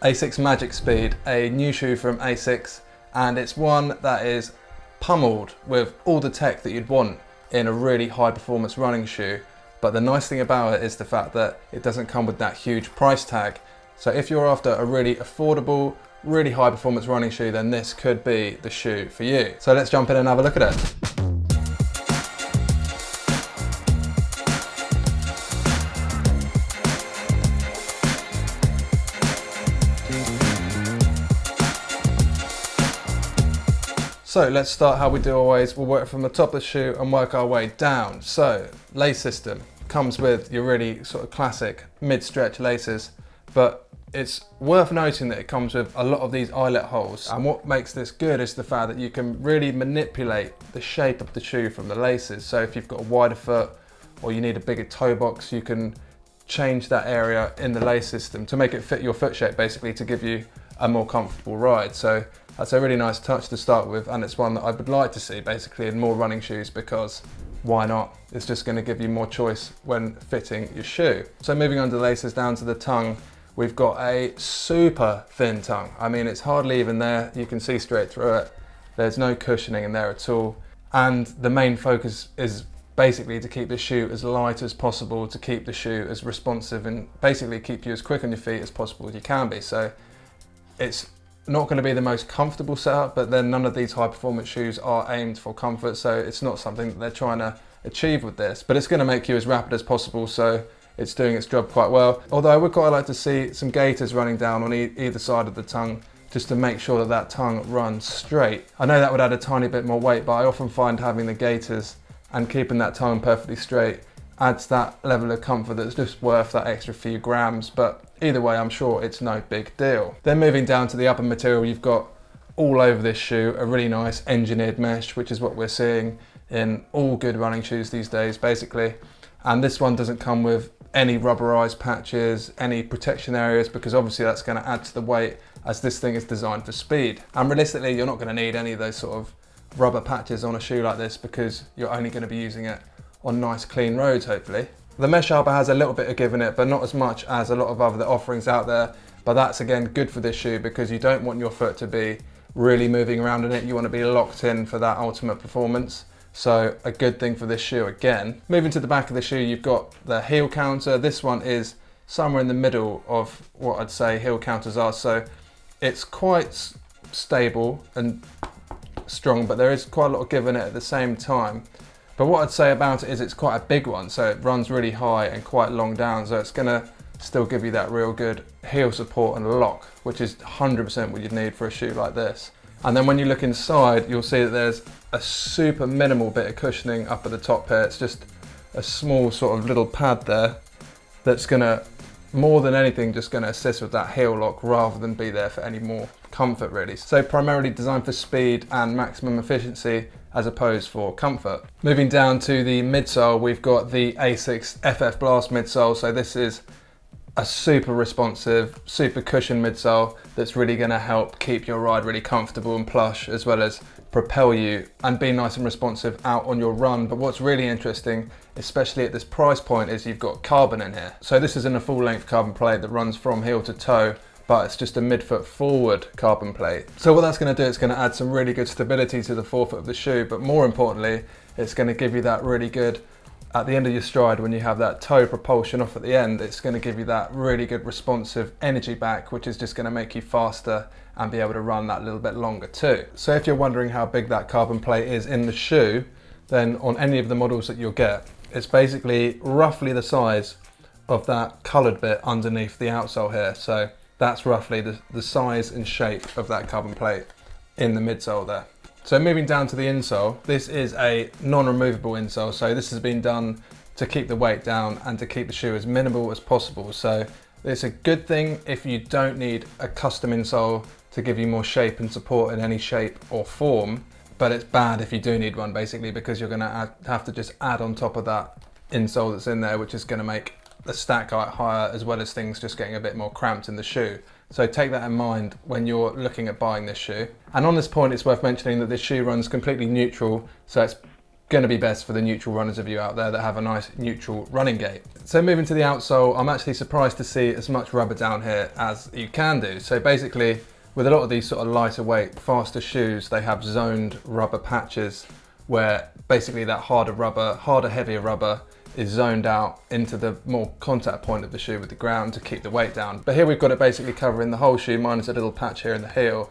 Asics MAGIC SPEED, a new shoe from Asics, and it's one that is pummeled with all the tech that you'd want in a really high performance running shoe. But the nice thing about it is the fact that it doesn't come with that huge price tag. So if you're after a really affordable, really high performance running shoe, then this could be the shoe for you. So let's jump in and have a look at it. So let's start how we do always. We'll work from the top of the shoe and work our way down. So lace system comes with your really sort of classic mid-stretch laces, but it's worth noting that it comes with a lot of these eyelet holes. And what makes this good is the fact that you can really manipulate the shape of the shoe from the laces. So if you've got a wider foot or you need a bigger toe box, you can change that area in the lace system to make it fit your foot shape, basically to give you a more comfortable ride. So that's a really nice touch to start with, and it's one that I would like to see basically in more running shoes, because why not? It's just going to give you more choice when fitting your shoe. So moving on to the laces down to the tongue, we've got a super thin tongue. I mean, it's hardly even there. You can see straight through it. There's no cushioning in there at all. And the main focus is basically to keep the shoe as light as possible, to keep the shoe as responsive and basically keep you as quick on your feet as possible as you can be. So it's not going to be the most comfortable setup, but then none of these high performance shoes are aimed for comfort, so it's not something that they're trying to achieve with this, but it's going to make you as rapid as possible, so it's doing its job quite well. Although I would quite like to see some gaiters running down on either side of the tongue, just to make sure that that tongue runs straight. I know that would add a tiny bit more weight, but I often find having the gaiters and keeping that tongue perfectly straight adds that level of comfort that's just worth that extra few grams. But either way, I'm sure it's no big deal. Then moving down to the upper material, you've got all over this shoe a really nice engineered mesh, which is what we're seeing in all good running shoes these days basically. And this one doesn't come with any rubberized patches, any protection areas, because obviously that's going to add to the weight, as this thing is designed for speed. And realistically, you're not going to need any of those sort of rubber patches on a shoe like this, because you're only going to be using it on nice clean roads, hopefully. The mesh upper has a little bit of give in it, but not as much as a lot of other offerings out there. But that's again good for this shoe, because you don't want your foot to be really moving around in it. You want to be locked in for that ultimate performance. So a good thing for this shoe again. Moving to the back of the shoe, you've got the heel counter. This one is somewhere in the middle of what I'd say heel counters are. So it's quite stable and strong, but there is quite a lot of give in it at the same time. But what I'd say about it is it's quite a big one, so it runs really high and quite long down, so it's gonna still give you that real good heel support and lock, which is 100% what you'd need for a shoe like this. And then when you look inside, you'll see that there's a super minimal bit of cushioning up at the top here. It's just a small sort of little pad there that's gonna, more than anything, just gonna assist with that heel lock rather than be there for any more comfort really. So primarily designed for speed and maximum efficiency, as opposed for comfort. Moving down to the midsole, we've got the Asics FF Blast Midsole. So this is a super responsive, super cushion midsole that's really going to help keep your ride really comfortable and plush, as well as propel you and be nice and responsive out on your run. But what's really interesting, especially at this price point, is you've got carbon in here. So this isn't a full length carbon plate that runs from heel to toe, but it's just a midfoot forward carbon plate. So what that's going to do, it's going to add some really good stability to the forefoot of the shoe, but more importantly, it's going to give you that really good, at the end of your stride, when you have that toe propulsion off at the end, it's going to give you that really good responsive energy back, which is just going to make you faster and be able to run that little bit longer too. So if you're wondering how big that carbon plate is in the shoe, then on any of the models that you'll get, it's basically roughly the size of that coloured bit underneath the outsole here. So that's roughly the size and shape of that carbon plate in the midsole there. So moving down to the insole, this is a non-removable insole. So this has been done to keep the weight down and to keep the shoe as minimal as possible. So it's a good thing if you don't need a custom insole to give you more shape and support in any shape or form. But it's bad if you do need one, basically, because you're gonna have to just add on top of that insole that's in there, which is gonna make the stack height higher, as well as things just getting a bit more cramped in the shoe. So take that in mind when you're looking at buying this shoe. And on this point, it's worth mentioning that this shoe runs completely neutral, so it's going to be best for the neutral runners of you out there that have a nice neutral running gait. So moving to the outsole, I'm actually surprised to see as much rubber down here as you can do. So basically, with a lot of these sort of lighter weight, faster shoes, they have zoned rubber patches where basically that harder, heavier rubber is zoned out into the more contact point of the shoe with the ground to keep the weight down. But here we've got it basically covering the whole shoe, minus a little patch here in the heel.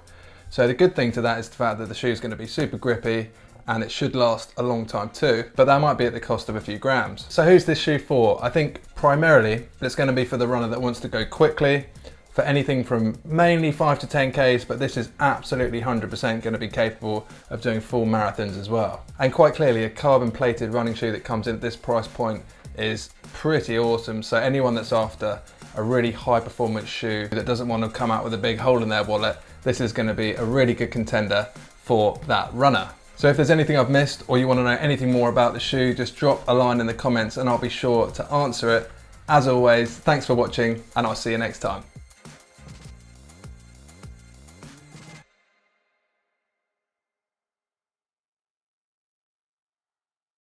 So the good thing to that is the fact that the shoe is going to be super grippy and it should last a long time too, but that might be at the cost of a few grams. So who's this shoe for? I think primarily it's going to be for the runner that wants to go quickly, for anything from mainly 5 to 10 Ks, but this is absolutely 100% going to be capable of doing full marathons as well. And quite clearly, a carbon plated running shoe that comes in at this price point is pretty awesome. So anyone that's after a really high performance shoe that doesn't want to come out with a big hole in their wallet, this is going to be a really good contender for that runner. So if there's anything I've missed or you want to know anything more about the shoe, just drop a line in the comments and I'll be sure to answer it. As always, thanks for watching and I'll see you next time.